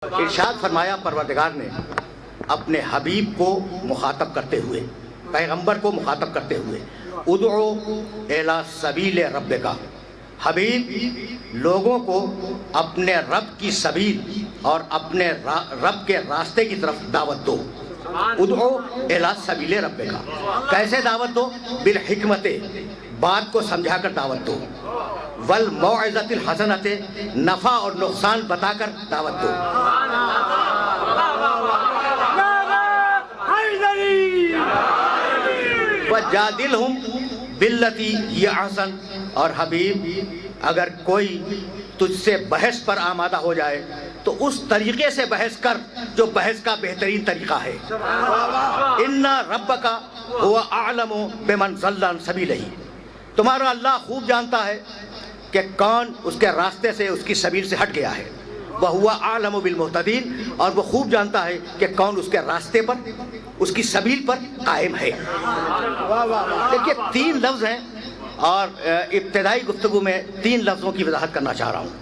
ارشاد فرمایا پروردگار نے اپنے حبیب کو مخاطب کرتے ہوئے، پیغمبر کو مخاطب کرتے ہوئے، ادعو الی سبیل ربک، حبیب لوگوں کو اپنے رب کی سبیل اور اپنے رب کے راستے کی طرف دعوت دو۔ ادعو الی سبیل ربک، کیسے دعوت دو؟ بالحکمت، بات کو سمجھا کر دعوت دو، والموعظۃ الحسنۃ، نفع اور نقصان بتا کر دعوت دو۔ وجادلہم باللتی ہی احسن، اور حبیب اگر کوئی تجھ سے بحث پر آمادہ ہو جائے تو اس طریقے سے بحث کر جو بحث کا بہترین طریقہ ہے۔ ان ربک هو اعلم بمن ضل عن سبیلہ، تمہارا اللہ خوب جانتا ہے کہ کون اس کے راستے سے، اس کی سبیل سے ہٹ گیا ہے۔ وَهُوَ أَعْلَمُ بِالْمُهْتَدِينَ، اور وہ خوب جانتا ہے کہ کون اس کے راستے پر، اس کی سبیل پر قائم ہے۔ دیکھیے تین لفظ ہیں اور ابتدائی گفتگو میں تین لفظوں کی وضاحت کرنا چاہ رہا ہوں،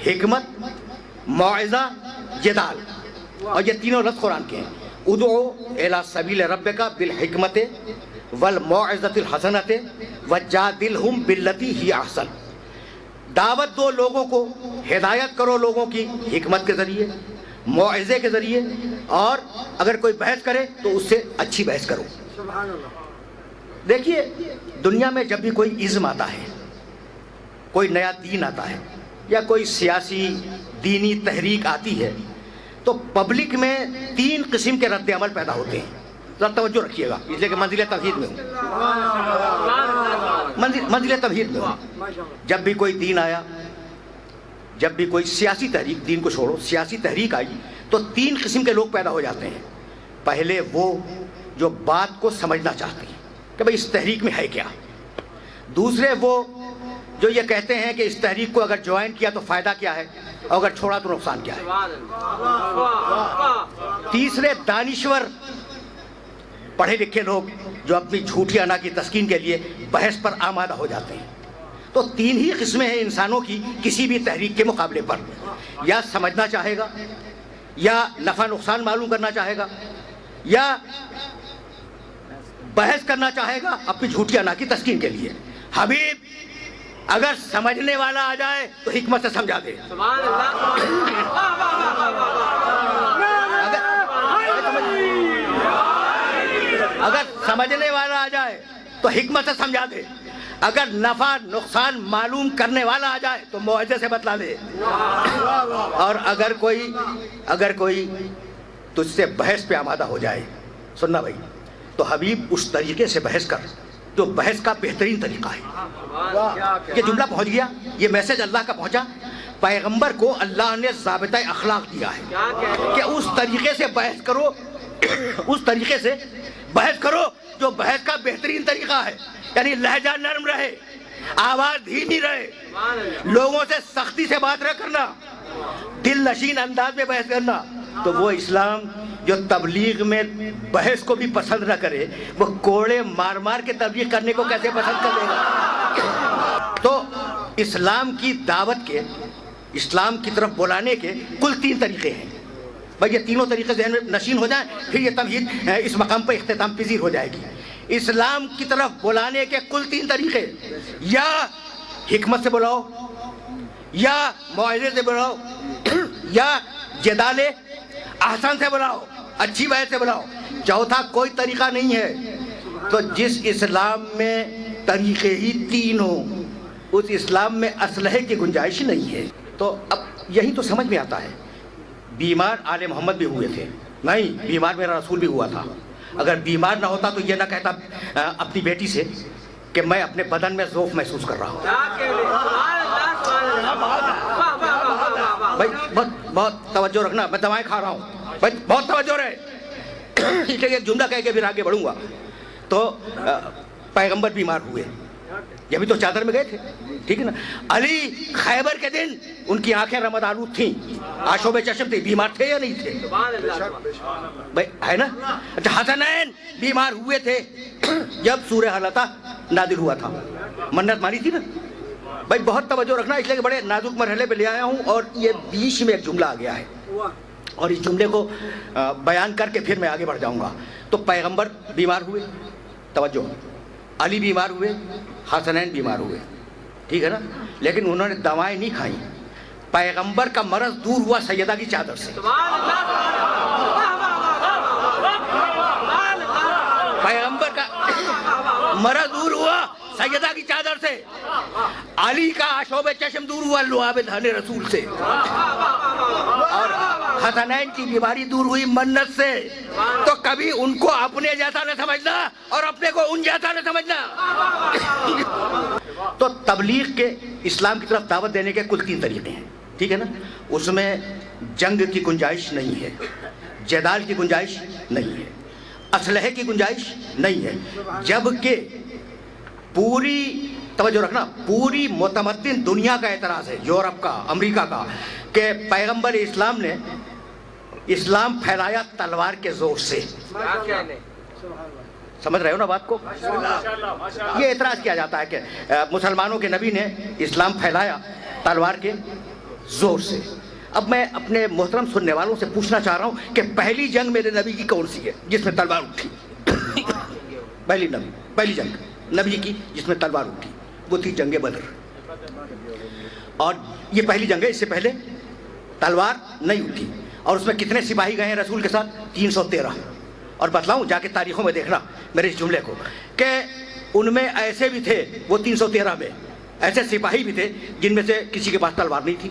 حکمت، موعظہ، جدال، اور یہ تینوں لفظ قرآن کے ہیں۔ ادعو الی سبیل ربک بالحکمت والموعظۃ الحسنۃ وجادلہم باللتی ہی احسن، دعوت دو لوگوں کو، ہدایت کرو لوگوں کی حکمت کے ذریعے، موعظے کے ذریعے، اور اگر کوئی بحث کرے تو اس سے اچھی بحث کرو۔ دیکھیے دنیا میں جب بھی کوئی ازم آتا ہے، کوئی نیا دین آتا ہے، یا کوئی سیاسی دینی تحریک آتی ہے، تو پبلک میں تین قسم کے رد عمل پیدا ہوتے ہیں۔ ذرا توجہ رکھیے گا، اس لیے کہ منزل توحید میں ہوں، منزل توحید میں ہوں۔ جب بھی کوئی دین آیا، جب بھی کوئی سیاسی تحریک، دین کو چھوڑو، سیاسی تحریک آئی تو تین قسم کے لوگ پیدا ہو جاتے ہیں۔ پہلے وہ جو بات کو سمجھنا چاہتے ہیں کہ بھئی اس تحریک میں ہے کیا۔ دوسرے وہ جو یہ کہتے ہیں کہ اس تحریک کو اگر جوائن کیا تو فائدہ کیا ہے، اور اگر چھوڑا تو نقصان کیا ہے۔ تیسرے دانشور، پڑھے لکھے لوگ جو اپنی جھوٹی انا کی تسکین کے لیے بحث پر آمادہ ہو جاتے ہیں۔ تو تین ہی قسمیں ہیں انسانوں کی کسی بھی تحریک کے مقابلے پر، یا سمجھنا چاہے گا، یا نفع نقصان معلوم کرنا چاہے گا، یا بحث کرنا چاہے گا اپنی جھوٹی انا کی تسکین کے لیے۔ حبیب اگر سمجھنے والا آ جائے تو حکمت سے سمجھا دے، اگر سمجھنے والا آ جائے تو حکمت سے سمجھا دے، اگر نفع نقصان معلوم کرنے والا آ جائے تو موعظے سے بتلا دے، اور اگر کوئی تجھ سے بحث پہ آمادہ ہو جائے، سننا بھائی، تو حبیب اس طریقے سے بحث کر جو بحث کا بہترین طریقہ ہے۔ یہ جملہ پہنچ گیا، یہ میسج اللہ کا پہنچا۔ پیغمبر کو اللہ نے ضابطہ اخلاق دیا ہے کہ اس طریقے سے بحث کرو، اس طریقے سے بحث کرو جو بحث کا بہترین طریقہ ہے، یعنی لہجہ نرم رہے، آواز دھیمی رہے، لوگوں سے سختی سے بات نہ کرنا، دل نشین انداز میں بحث کرنا۔ تو وہ اسلام جو تبلیغ میں بحث کو بھی پسند نہ کرے، وہ کوڑے مار مار کے تبلیغ کرنے کو کیسے پسند کر لے گا؟ تو اسلام کی دعوت کے، اسلام کی طرف بلانے کے کل تین طریقے ہیں۔ بھائی یہ تینوں طریقے ذہن میں نشین ہو جائیں، پھر یہ تمہید اس مقام پر اختتام پذیر ہو جائے گی۔ اسلام کی طرف بلانے کے کل تین طریقے، یا حکمت سے بلاؤ، یا موعظے سے بلاؤ، یا جدال احسن سے بلاؤ، اچھی بات سے بلاؤ، چوتھا کوئی طریقہ نہیں ہے۔ تو جس اسلام میں طریقے ہی تین ہوں، اس اسلام میں اسلحے کی گنجائش نہیں ہے۔ تو اب یہی تو سمجھ میں آتا ہے۔ بیمار آل محمد بھی ہوئے تھے، نہیں بیمار میرا رسول بھی ہوا تھا۔ اگر بیمار نہ ہوتا تو یہ نہ کہتا اپنی بیٹی سے کہ میں اپنے بدن میں ذوف محسوس کر رہا ہوں۔ بھائی بہت توجہ رکھنا، میں دوائیں کھا رہا ہوں، بھائی بہت توجہ رہے، اس لیے ایک جملہ کہہ کے پھر آگے بڑھوں گا۔ تو پیغمبر بیمار ہوئے، یہ بھی تو چادر میں گئے تھے، ٹھیک ہے نا۔ علی خیبر کے دن ان کی آنکھیں رمد آلود تھیں، آشوب چشم تھے، بیمار تھے یا نہیں تھے؟ بھائی ہے نا۔ اچھا حسنین بیمار ہوئے تھے جب سورہ حلقہ نازل ہوا تھا، منت مانی تھی نا۔ بھائی بہت توجہ رکھنا، اس لیے کہ بڑے نازک مرحلے پہ لے آیا ہوں، اور یہ بیچ میں ایک جملہ آ گیا ہے۔ اور اس جملے کو بیان کر کے پھر میں آگے بڑھ جاؤں گا. تو پیغمبر بیمار ہوئے, توجہ, علی بیمار ہوئے, حسنین بیمار ہوئے, ٹھیک ہے نا, لیکن انہوں نے دوائیں نہیں کھائیں. پیغمبر کا مرض دور ہوا سیدہ کی چادر سے. پیغمبر کا مرض دور ہوا سیدہ کی چادر سے. علی کا آشوب چشم دور ہوا لعاب دہن رسول سے. اور حسنین کی بیماری دور ہوئی منت سے. تو کبھی ان کو اپنے جیسا نہ سمجھنا اور اپنے کو ان جیسا نہ سمجھنا. تو تبلیغ کے اسلام کی طرف دعوت دینے کے کل 3 طریقے ہیں, ٹھیک ہے نا. اس میں جنگ کی گنجائش نہیں ہے, جدال کی گنجائش نہیں ہے, اسلحے کی گنجائش نہیں ہے, جبکہ پوری توجہ رکھنا, پوری متمدن دنیا کا اعتراض ہے, یورپ کا, امریکہ کا, کہ پیغمبر اسلام نے اسلام پھیلایا تلوار کے زور سے. سمجھ رہے ہو نا بات کو؟ یہ اعتراض کیا جاتا ہے کہ مسلمانوں کے نبی نے اسلام پھیلایا تلوار کے زور سے. اب میں اپنے محترم سننے والوں سے پوچھنا چاہ رہا ہوں کہ پہلی جنگ میرے نبی کی کون سی ہے جس میں تلوار اٹھی؟ پہلی جنگ نبی کی جس میں تلوار اٹھی وہ تھی جنگ بدر. اور یہ پہلی جنگ ہے, اس سے پہلے تلوار نہیں اٹھی. اور اس میں کتنے سپاہی گئے ہیں رسول کے ساتھ؟ 313. اور بتلاؤں جا کے تاریخوں میں دیکھنا میرے اس جملے کو, کہ ان میں ایسے بھی تھے, وہ 313 میں ایسے سپاہی بھی تھے جن میں سے کسی کے پاس تلوار نہیں تھی,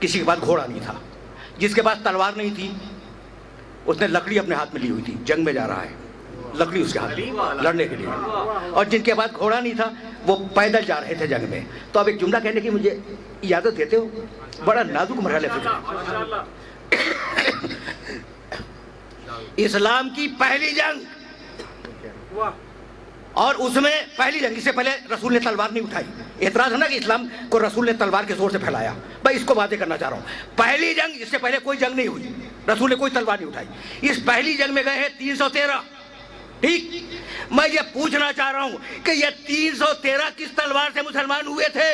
کسی کے پاس گھوڑا نہیں تھا. جس کے پاس تلوار نہیں تھی اس نے لکڑی اپنے ہاتھ میں لی ہوئی تھی, جنگ میں جا رہا ہے, لکڑی اس کے ہاتھ میں لڑنے کے لیے. اور جن کے پاس گھوڑا نہیں تھا وہ پیدل جا رہے تھے جنگ میں. تو اب ایک جملہ کہنے کی مجھے اجازت دیتے ہو؟ بڑا نازک مرحلہ ہے. اسلام کی پہلی جنگ, اور اس میں پہلی جنگ, اس سے پہلے رسول نے تلوار نہیں اٹھائی. اعتراض ہے نا کہ اسلام کو رسول نے تلوار کے زور سے پھیلایا. بھائی اس کو واضح کرنا چاہ رہا ہوں, پہلی جنگ, اس سے پہلے کوئی جنگ نہیں ہوئی, رسول نے کوئی تلوار نہیں اٹھائی. اس پہلی جنگ میں گئے ہیں 313. ٹھیک, میں یہ پوچھنا چاہ رہا ہوں کہ یہ 313 کس تلوار سے مسلمان ہوئے تھے؟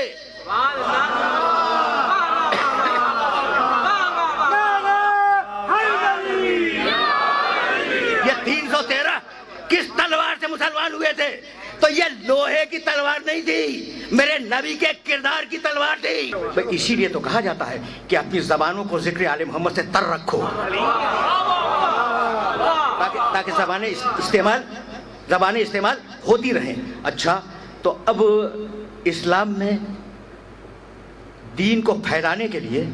یہ 313 کس تلوار سے مسلمان ہوئے تھے؟ تو یہ لوہے کی تلوار نہیں تھی, میرے نبی کے کردار کی تلوار تھی. اسی لیے تو کہا جاتا ہے کہ اپنی زبانوں کو ذکر آل محمد سے تر رکھو, تاکہ زبانیں استعمال ہوتی رہیں. اچھا, تو اب اسلام میں دین کو پھیلانے کے لیے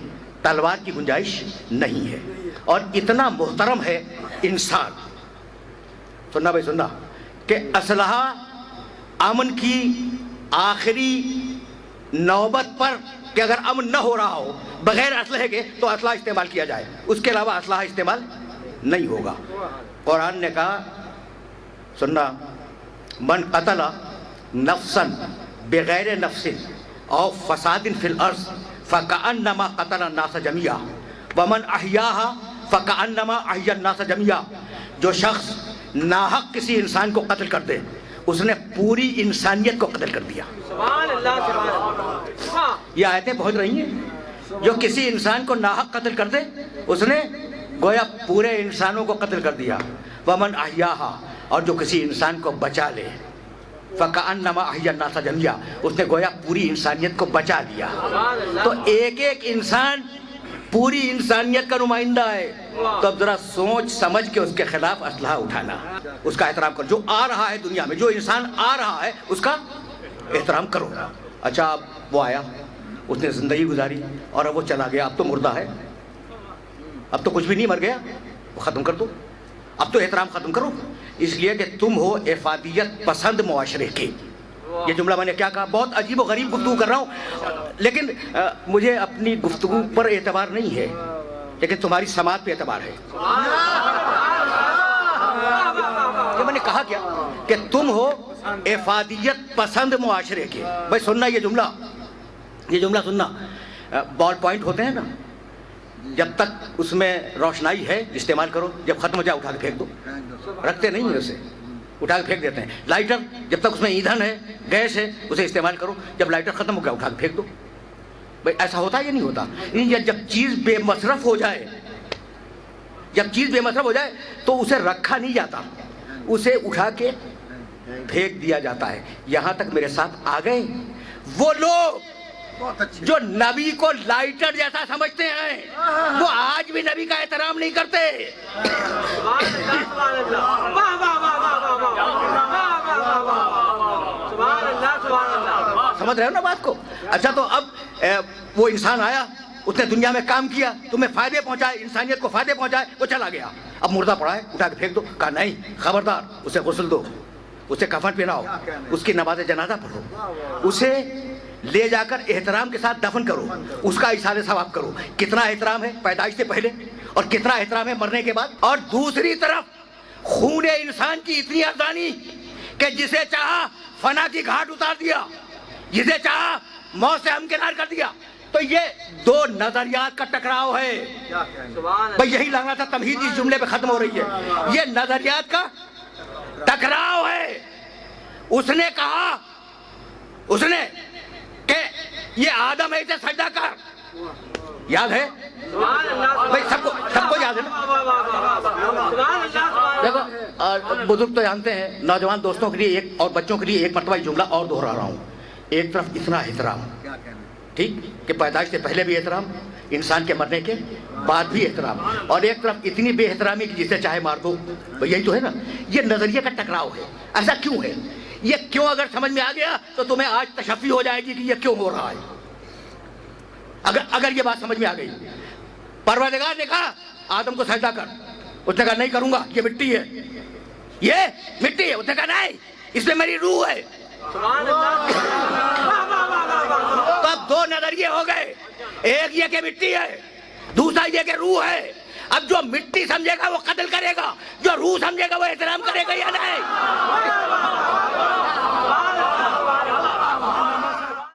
تلوار کی گنجائش نہیں ہے. اور اتنا محترم ہے انسان, سننا بھائی سننا, کہ اسلحہ امن کی آخری نوبت پر, کہ اگر امن نہ ہو رہا ہو بغیر اسلحے کے تو اسلحہ استعمال کیا جائے, اس کے علاوہ اسلحہ استعمال نہیں ہوگا. قرآن نے کہا, سننا, من قتل نفسا بغیر نفس او فساد فی الارض فکأنما قتل الناس جميعا ومن احیاها فکأنما احیا الناس جميعا. جو شخص ناحق کسی انسان کو قتل کر دے اس نے پوری انسانیت کو قتل کر دیا. یہ آیتیں پہنچ رہی ہیں, جو کسی انسان کو ناحق قتل کر دے اس نے گویا پورے انسانوں کو قتل کر دیا. ومن احیاها, اور جو کسی انسان کو بچا لے, فکأنما احیا الناس جميعا, اس نے گویا پوری انسانیت کو بچا لیا. تو ایک ایک انسان پوری انسانیت کا نمائندہ ہے. تو اب ذرا سوچ سمجھ کے اس کے خلاف اسلحہ اٹھانا, اس کا احترام کرو. جو آ رہا ہے دنیا میں, جو انسان آ رہا ہے اس کا احترام کرو. اچھا, اب وہ آیا, اس نے زندگی گزاری اور اب وہ چلا گیا, اب تو مردہ ہے, اب تو کچھ بھی نہیں, مر گیا, وہ ختم کر دو. اب تو احترام ختم کرو, اس لیے کہ تم ہو افادیت پسند معاشرے کے. یہ جملہ میں نے کیا کہا؟ بہت عجیب و غریب گفتگو کر رہا ہوں, لیکن مجھے اپنی گفتگو پر اعتبار نہیں ہے, لیکن تمہاری سماعت پہ اعتبار ہے. یہ میں نے کہا کیا کہ تم ہو افادیت پسند معاشرے کے. بھائی سننا یہ جملہ سننا. بال پوائنٹ ہوتے ہیں نا, جب تک اس میں روشنائی ہے استعمال کرو, جب ختم ہو جائے اٹھا کے پھینک دو. رکھتے نہیں ہیں اسے, اٹھا کے پھینک دیتے ہیں. لائٹر, جب تک اس میں ایندھن ہے, گیس ہے, اسے استعمال کرو, جب لائٹر ختم ہو گیا اٹھا کے پھینک دو. بھائی ایسا ہوتا ہے یا نہیں ہوتا؟ جب چیز بے مصرف ہو جائے جب چیز بے مطلب ہو جائے تو اسے رکھا نہیں جاتا, اسے اٹھا کے پھینک دیا جاتا ہے. یہاں تک میرے ساتھ آ گئے وہ لوگ جو نبی کو لائٹر جیسا سمجھتے ہیں, وہ آج بھی نبی کا احترام نہیں کرتے. سمجھ رہے ہو نا بات کو؟ اچھا تو اب وہ انسان آیا, اس نے دنیا میں کام کیا, تمہیں فائدے پہنچائے, انسانیت کو فائدے پہنچائے, وہ چلا گیا. اب مردہ پڑا ہے, اٹھا کے پھینک دو. کہا نہیں, خبردار, اسے غسل دو, اسے کفن پہناؤ, اس کی نماز جنازہ پڑھو, اسے لے جا کر احترام کے ساتھ دفن کرو, اس کا ایصال ثواب کرو. کتنا احترام ہے پیدائش سے پہلے اور کتنا احترام ہے مرنے کے بعد. اور دوسری طرف خون انسان کی اتنی ارزانی کہ جسے چاہا فنا کی گھاٹ اتار دیا, جسے چاہا موت سے ہمکنار کر دیا. تو یہ دو نظریات کا ٹکراؤ ہے. بھئی یہی لگنا تھا, تمہید اس جملے پہ ختم ہو رہی ہے. یہ نظریات کا ٹکراؤ ہے. اس نے کہا, اس نے کہ یہ آدم ہے, اسے سجدہ کر. یاد ہے بھئی, سب کو یاد ہے نا؟ دیکھو بزرگ تو جانتے ہیں, نوجوان دوستوں کے لیے ایک اور بچوں کے لیے ایک مرتبہ جملہ اور دہرا رہا ہوں. ایک طرف اتنا احترام, ٹھیک, کہ پیدائش سے پہلے بھی احترام, انسان کے مرنے کے بعد بھی احترام, اور ایک طرف اتنی بے احترامی کہ جسے چاہے مار دو. یہی تو ہے نا, یہ نظریے کا ٹکراؤ ہے. ایسا کیوں ہے؟ یہ کیوں اگر سمجھ میں آ گیا تو تمہیں آج تشفی ہو جائے گی کہ یہ کیوں ہو رہا ہے. اگر یہ بات سمجھ میں آ گئی. پروردگار نے کہا آدم کو سجدہ کر, اس نے کہا نہیں کروں گا, یہ مٹی ہے, یہ مٹی ہے. اس نے کہا نہیں, اس میں میری روح ہے. تو اب دو نظریے ہو گئے, ایک یہ کہ مٹی ہے, دوسرا یہ کہ روح ہے. اب جو مٹی سمجھے گا وہ قتل کرے گا, جو روح سمجھے گا وہ احترام کرے گا یا نہیں؟